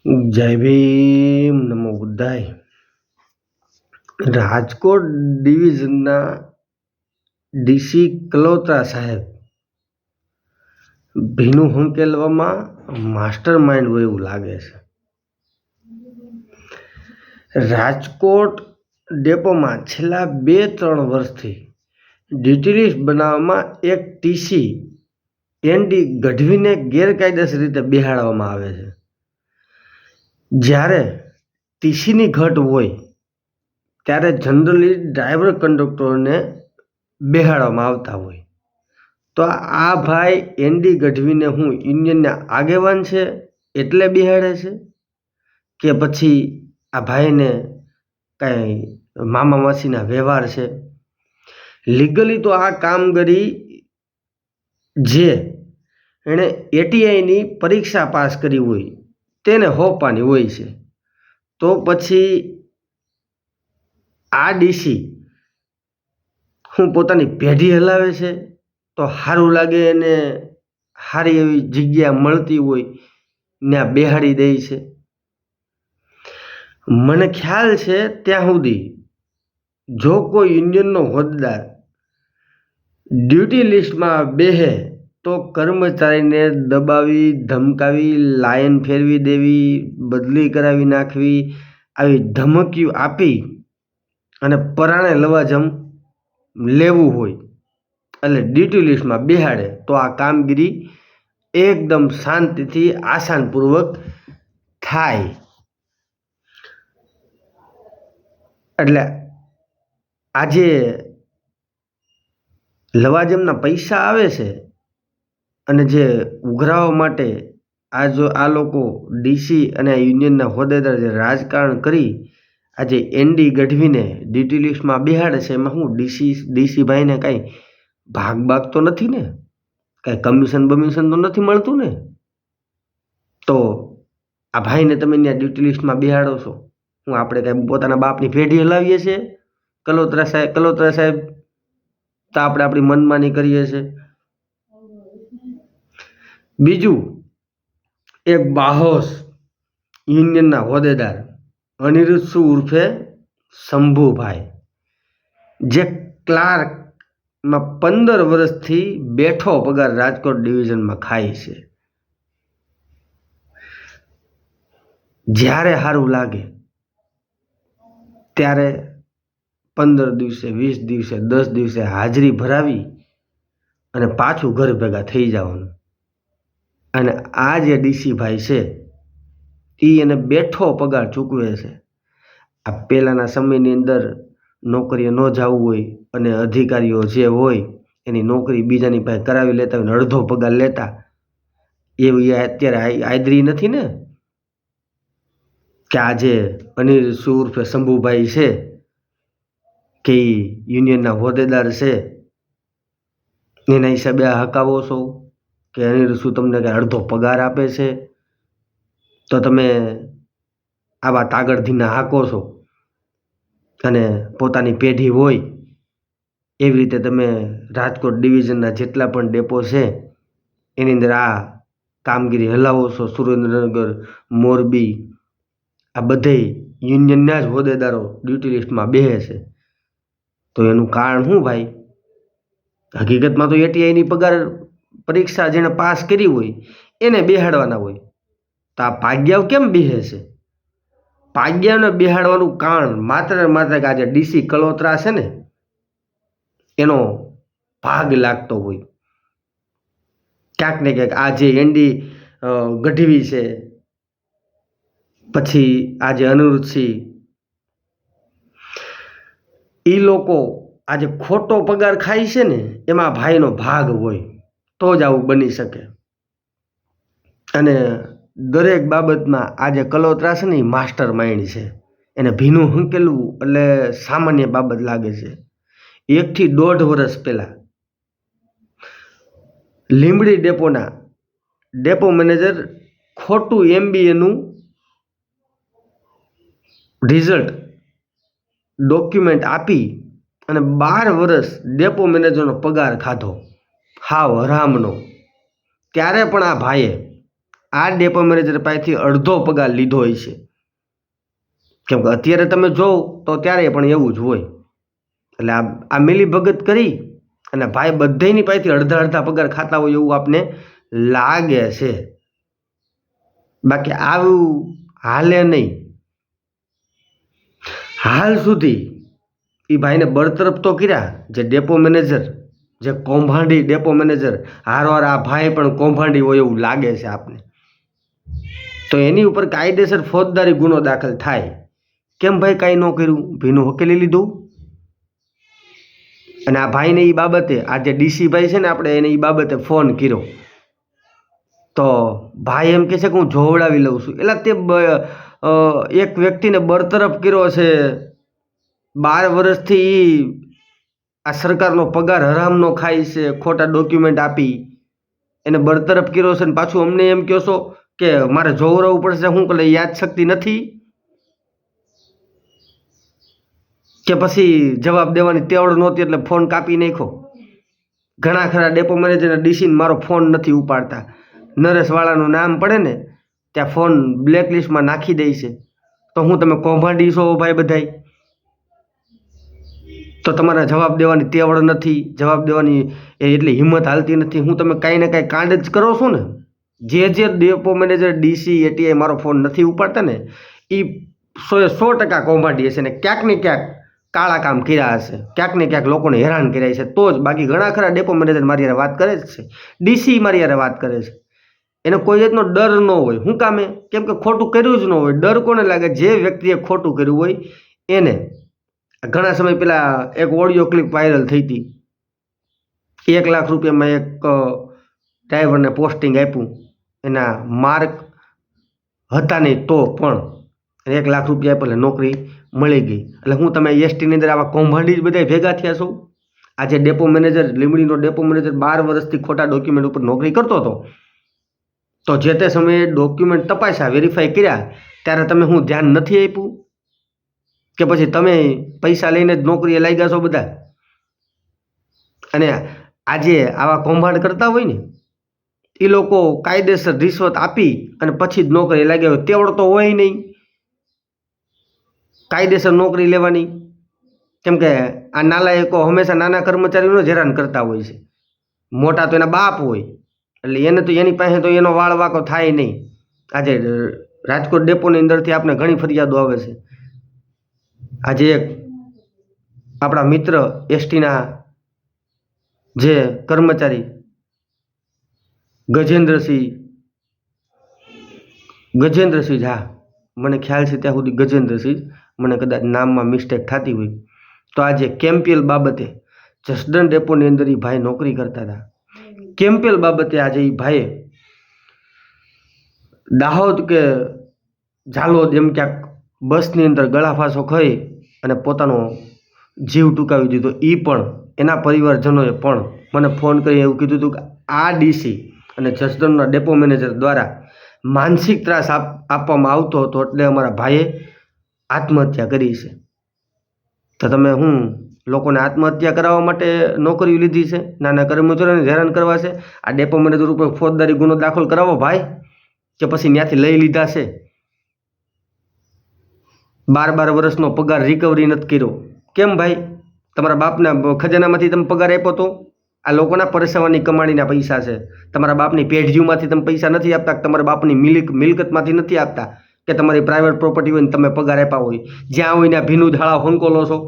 જય ભીમ, નમો બુદ્ધાય. રાજકોટ ડિવિઝનના ડીસી કલોત્રા સાહેબ ભીનું હંકેલવામાં માસ્ટર માઇન્ડ હોય એવું લાગે છે. રાજકોટ ડેપોમાં છેલ્લા 2-3 વર્ષથી ડીટી લિસ્ટ બનાવવામાં એક ટીસી એનડી ગઢવીને ગેરકાયદેસર રીતે બેહાડવામાં આવે છે. જ્યારે ટીસીની ઘટ હોય ત્યારે જનરલી ડ્રાઈવર કંડક્ટરને બેહાડવામાં આવતા હોય. તો આ ભાઈ એનડી ગઢવીને હું યુનિયનના આગેવાન છે એટલે બેહાડે છે કે પછી આ ભાઈને કાંઈ મામા માસીના વ્યવહાર છે? લીગલી તો આ કામગીરી જે એણે એટીઆઈની પરીક્ષા પાસ કરી હોય તેને હોપવાની હોય છે. તો પછી આ ડીસી હું પોતાની પેઢી હલાવે છે તો સારું લાગે એને સારી એવી જગ્યા મળતી હોય ત્યાં બેહાડી દે છે. મને ખ્યાલ છે ત્યાં સુધી જો કોઈ યુનિયનનો હોદ્દેદાર ડ્યુટી લિસ્ટમાં બેહે તો કર્મચારીને દબાવી, ધમકાવી, લાઈન ફેરવી દેવી, બદલી કરાવી નાખવી, આવી ધમકીઓ આપી અને પરાણે લવાજમ લેવું હોય એટલે ડ્યુટી લિસ્ટમાં બેહાડે તો આ કામગીરી એકદમ શાંતિથી આસાનપૂર્વક થાય. એટલે આજે લવાજમના પૈસા આવે છે અને જે ઉઘરાવા માટે આ લોકો ડીસી અને યુનિયનના હોદ્દેદાર જે રાજકારણ કરી આજે એનડી ગઢવીને ડ્યુટી લિસ્ટમાં બેહાડે છે, એમાં હું ડીસી ભાઈને કાંઈ ભાગ તો નથી ને? કાંઈ કમિશન બમિશન તો નથી મળતું ને? તો આ ભાઈને તમે ત્યાં ડ્યુટી લિસ્ટમાં બેહાડો છો, હું આપણે કાંઈ પોતાના બાપની પેઢી હલાવીએ છીએ? કલોત્રા સાહેબ તો આપણે આપણી મનમાની કરીએ છીએ. બીજું એક બાહોશ યુનિયનના હોદ્દેદાર અનિરુદ્ધ ઉર્ફે શંભુભાઈ જે ક્લાર્કમાં 15 વર્ષથી બેઠો પગાર રાજકોટ ડિવિઝનમાં ખાય છે. જ્યારે સારું લાગે ત્યારે 15 દિવસે, 20 દિવસે, 10 દિવસે હાજરી ભરાવી અને પાછું ઘર ભેગા થઈ જવાનું. અને આ જે ડીસી ભાઈ છે એ એને બેઠો પગાર ચૂકવે છે. આ પહેલાંના સમયની અંદર નોકરીએ ન જવું હોય અને અધિકારીઓ જે હોય એની નોકરી બીજાની પાસે કરાવી લેતા હોય, અડધો પગાર લેતા, એવી અત્યારે આદરી નથી ને કે આજે અનિલ ઉર્ફે શંભુભાઈ છે કે યુનિયનના હોદ્દેદાર છે એના હિસાબે આ હકાવો છો કે અનિલ તમને કંઈ અડધો પગાર આપે છે તો તમે આવા તાગડધીના હાકો છો અને પોતાની પેઢી હોય એવી રીતે તમે રાજકોટ ડિવિઝનના જેટલા પણ ડેપો છે એની અંદર આ કામગીરી હલાવો છો. સુરેન્દ્રનગર, મોરબી, આ બધે યુનિયનના જ હોદ્દેદારો ડ્યુટી લિસ્ટમાં બેસે છે. તો એનું કારણ શું ભાઈ? હકીકતમાં તો એટીઆઈની પગાર પરીક્ષા જેણે પાસ કરી હોય એને બેહાડવાના હોય. તો આ ભાગ્યાવ કેમ બેસે છે? ભાગ્યાને બેહાડવાનું કારણ માત્ર ને માત્ર કે આજે ડીસી કલોત્રા છે ને એનો ભાગ લાગતો હોય ક્યાંક ને ક્યાંક. આ જે એનડી ગઢવી છે, પછી આજે અનિરુદ્ધસિંહ, એ લોકો આજે ખોટો પગાર ખાય છે ને એમાં ભાઈનો ભાગ હોય તો જ આવું બની શકે. અને દરેક બાબતમાં આજે કલોત્રા છે ને એ માસ્ટર માઇન્ડ છે. એને ભીનું હંકેલવું એટલે સામાન્ય બાબત લાગે છે. 1 થી 1.5 વર્ષ પહેલાં લીંબડી ડેપોના ડેપો મેનેજર ખોટું MBAનું રિઝલ્ટ ડોક્યુમેન્ટ આપી અને 12 વર્ષ ડેપો મેનેજરનો પગાર ખાધો, હાવ હરામનો. ત્યારે પણ આ ભાઈએ આ ડેપો મેનેજર પાસેથી અડધો પગાર લીધો હોય છે. કેમ કે અત્યારે તમે જોવો તો ત્યારે પણ એવું જ હોય. એટલે આ મિલીભગત કરી અને ભાઈ બધાની પાસેથી અડધા અડધા પગાર ખાતા હોય એવું આપને લાગે છે. બાકી આવું હાલે નહીં. હાલ સુધી એ ભાઈને બરતરફ તો કર્યા, જે ડેપો મેનેજર, જે કૌભાંડી ડેપો મેનેજર, હારવાર આ ભાઈ પણ કૌભાંડી હોય એવું લાગે છે આપને. તો એની ઉપર કાયદેસર ફોજદારી ગુનો દાખલ થાય. કેમ ભાઈ કાંઈ ન કર્યું? ભીનું હકેલી લીધું. અને આ ભાઈને એ બાબતે, આ જે ડીસી ભાઈ છે ને, આપણે એને એ બાબતે ફોન કર્યો તો ભાઈ એમ કહે છે કે હું જોવડાવી લઉં છું. એટલે તે એક વ્યક્તિને બરતરફ કર્યો છે. 12 વર્ષથી આ સરકારનો પગાર હરામનો ખાય છે, ખોટા ડોક્યુમેન્ટ આપી એને બરતરફ કર્યો છે. ને પાછું અમને એમ કહો છો કે મારે જોવડાવવું પડશે. શું કરે? યાદ શક્તિ નથી કે પછી જવાબ દેવાની તેવડ નહોતી એટલે ફોન કાપી નાખ્યો? ઘણા ખરા ડેપો મેનેજરના ડીસીને મારો ફોન નથી ઉપાડતા. નરેશવાળાનું નામ પડે ને ત્યાં ફોન બ્લેકલિસ્ટમાં નાખી દે છે. તો હું તમે કૌભાંડી છો ભાઈ બધાય? તો તમારા જવાબ દેવાની તેવડ નથી, જવાબ દેવાની એટલી હિંમત હાલતી નથી. હું તમે કાંઈ ને કાંઈ કાંડ જ કરો છો ને. જે ડેપો મેનેજર, ડીસી, એટીઆઈ મારો ફોન નથી ઉપાડતા ને એ 100% કૌભાંડી હશે ને ક્યાંક ને ક્યાંક કાળા કામ કર્યા હશે, ક્યાંક ને ક્યાંક લોકોને હેરાન કર્યા છે. તો જ બાકી ઘણા ખરા ડેપો મેનેજર મારી યારે વાત કરે જ છે, ડીસી મારી યારે વાત કરે છે. એને કોઈ જાતનો ડર ન હોય. શું કામે? કેમ કે ખોટું કર્યું જ ન હોય. ડર કોને લાગે? જે વ્યક્તિએ ખોટું કર્યું હોય એને. ઘણા સમય પહેલાં એક ઓડિયો ક્લિપ વાયરલ થઈ હતી. 1 લાખ રૂપિયામાં એક ડ્રાઈવરને પોસ્ટિંગ આપ્યું. એના માર્ક હતા નહીં તો પણ 1 લાખ રૂપિયા એટલે નોકરી મળી ગઈ. એટલે હું તમે એસટીની અંદર આવા કૌભાંડી જ બધા ભેગા થયા છો? આજે ડેપો મેનેજર, લીંબડીનો ડેપો મેનેજર 12 વર્ષથી ખોટા ડોક્યુમેન્ટ ઉપર નોકરી કરતો હતો. તો જે તે સમયે ડોક્યુમેન્ટ તપાસ્યા, વેરીફાઈ કર્યા ત્યારે તમે હું ધ્યાન નથી આપ્યું? કે પછી તમે પૈસા લઈને જ નોકરીએ લાગ્યા છો બધા? અને આજે આવા કૌભાંડ કરતા હોય ને એ લોકો કાયદેસર રિશ્વત આપી અને પછી જ નોકરી લાગ્યા હોય. તેવડ તો હોય નહીં કાયદેસર નોકરી લેવાની. કેમ કે આ નાલાયકો હંમેશા નાના કર્મચારીઓને જ હેરાન કરતા હોય છે. મોટા તો એના બાપ હોય એટલે એને તો એની પાસે તો એનો વાળ વાંકો થાય નહીં. આજે રાજકોટ ડેપોની અંદરથી આપણે ઘણી ફરિયાદો આવે છે. આજે એક આપણા મિત્ર એસટીના જે કર્મચારી ગજેન્દ્રસિંહ ઝા, મને ખ્યાલ છે ત્યાં સુધી ગજેન્દ્રસિંહ, મને કદાચ નામમાં મિસ્ટેક થતી હોય તો આજે કેમ્પિયલ બાબતે જસદણ ડેપોની અંદર એ ભાઈ નોકરી કરતા હતા. કેમ્પિયલ બાબતે આજે એ ભાઈએ દાહોદ કે ઝાલોદ એમ ક્યાંક બસની અંદર ગળાફાંસો ખાઈ અને પોતાનો જીવ ટૂંકાવી દીધો. એ પણ એના પરિવારજનોએ પણ મને ફોન કરી એવું કીધું હતું કે આ ડીસી અને જસદણના ડેપો મેનેજર દ્વારા માનસિક ત્રાસ આપવામાં આવતો હતો એટલે અમારા ભાઈએ આત્મહત્યા કરી છે. તો તમે હું લોકોને આત્મહત્યા કરાવવા માટે નોકરીઓ લીધી છે? નાના કર્મચારીઓને હેરાન કરવા છે? આ ડેપો મેનેજર ઉપર ફોજદારી ગુનો દાખલ કરાવો ભાઈ, કે પછી ત્યાંથી લઈ લીધા છે? 12 વર્ષનો પગાર રિકવરી નથી કર્યો. કેમ ભાઈ? તમારા બાપના ખજાનામાંથી તમે પગાર આપ્યો તો? આ લોકોના પરસેવાની કમાણીના પૈસા છે. તમારા બાપની પેઢીઓમાંથી તમે પૈસા નથી આપતા, તમારા બાપની મિલકતમાંથી નથી આપતા, કે તમારી પ્રાઇવેટ પ્રોપર્ટી હોય ને તમે પગાર આપ્યા હોય. જ્યાં હોય ત્યાં ભીનું ધાળા હોંકોલો છો.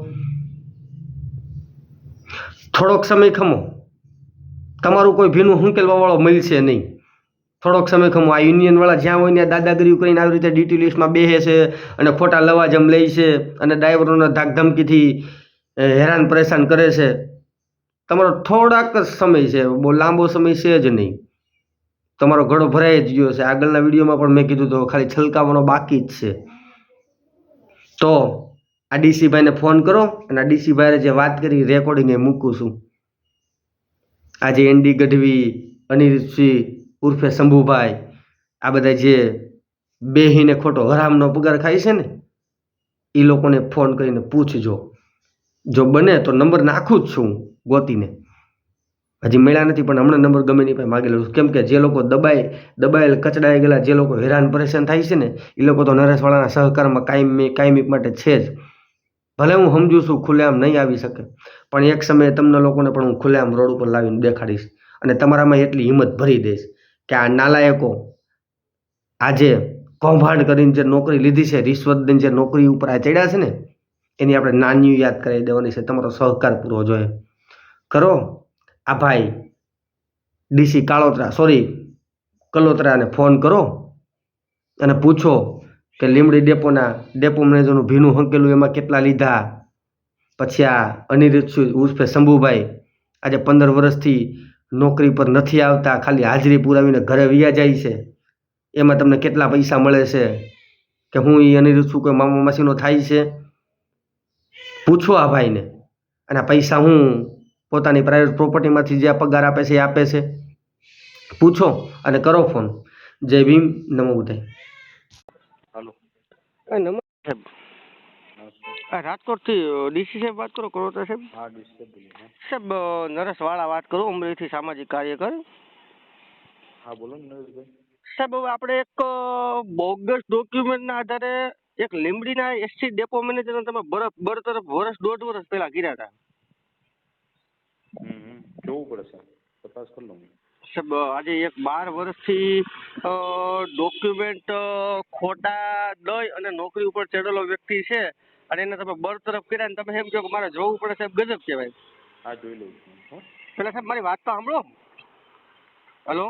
થોડોક સમય ખમો, તમારું કોઈ ભીનું હુંકેલવાવાળો મળશે નહીં. થોડોક સમય ખમો. આ યુનિયનવાળા જ્યાં હોય ત્યાં દાદાગીરી કરીને આવી રીતે ડીટી લિસ્ટમાં બેસે છે અને ખોટા લવાજમ લે છે અને ડ્રાઈવરોને ધાકધમકીથી હેરાન પરેશાન કરે છે. તમારો થોડાક જ સમય છે, બહુ લાંબો સમય છે જ નહીં. તમારો ઘડો ભરાઈ જ ગયો છે. આગળના વિડીયોમાં પણ મેં કીધું તો ખાલી છલકાવવાનો બાકી જ છે. તો આ ડીસી ભાઈને ફોન કરો અને આ ડીસી ભાઈએ જે વાત કરી રેકોર્ડિંગ એ મૂકું છું. આજે એનડી ગઢવી, અનિરુદ્ધસિંહ ઉર્ફે શંભુભાઈ, આ બધા જે બેહીને ખોટો હરામનો પગાર ખાય છે ને એ લોકોને ફોન કરીને પૂછજો. જો બને તો નંબર નાખું જ છું ગોતીને. હજી મળ્યા નથી, પણ હમણાં નંબર ગમે એની પાસે માગેલો છું. કેમ કે જે લોકો દબાયેલ કચડાઈ ગયેલા જે લોકો હેરાન પરેશાન થાય છે ને, એ લોકો તો નરેશવાળાના સહકારમાં કાયમી માટે છે જ. ભલે હું સમજુ છું ખુલ્લેઆમ નહીં આવી શકે, પણ એક સમયે તમને લોકોને પણ હું ખુલ્લેઆમ રોડ ઉપર લાવીને દેખાડીશ, અને તમારામાં એટલી હિંમત ભરી દઈશ કે આ નાલાયકો આજે કૌભાંડ કરીને જે નોકરી લીધી છે, રિશ્વત દઈને જે નોકરી ઉપર આ ચડ્યા છે ને, એની આપણે નાની યાદ કરાવી દેવાની છે. તમારો સહકાર પૂરો જોઈએ. કરો આ ભાઈ ડીસી કલોતરાને ફોન કરો અને પૂછો કે લીમડી ડેપો મેનેજરનું ભીનું હંકેલું એમાં કેટલા લીધા. પછી આ અનિરુદ્ધ ઉર્ફે શંભુભાઈ આજે 15 વર્ષથી નોકરી પર નથી આવતા, ખાલી હાજરી પુરાવીને ઘરે વયા જાય છે, એમાં તમને કેટલા પૈસા મળે છે, કે હું એ અનિરુદ્ધ શું કોઈ મામા માસીનો થાય છે? પૂછો આ ભાઈને. અને આ પૈસા હું પોતાની પ્રાઇવેટ પ્રોપર્ટીમાંથી જે પગાર આપે છે એ આપે છે? પૂછો અને કરો ફોન. જય ભીમ, નમો બુદ્ધાય. हेलो નમસ્તે સાહેબ. नमस्ते રાજકોટથી ડીસી સાહેબ વાત કરો, કરોતરા સાહેબ. हाँ डिस्टर्ब बोलिए हाँ સાહેબ નરેશવાળા વાત કરું, અમરેલીથી સામાજિક કાર્યકર. हाँ बोलो ना नरेश भाई સાહેબ હવે આપણે એક બોગસ ડોક્યુમેન્ટના આધારે એક લીંબડીના એસટી ડેપો મેનેજરને તમે બરતરફ દોઢ વર્ષ પહેલા કર્યા હતા. કેવું પડે સર તપાસ કરી લઉં સાહેબ આજે એક 12 વર્ષથી ડોક્યુમેન્ટ ખોટા દઈ અને નોકરી ઉપર ચડેલો વ્યક્તિ છે, અને એને તમે બરતરફ કર્યા ને તમે એમ કહો કે મારે જોવું પડે સાહેબ, ગજબ કહેવાય. હા જોઈ લઉં છું હો પેલા સાહેબ મારી વાત તો સાંભળો. હલો.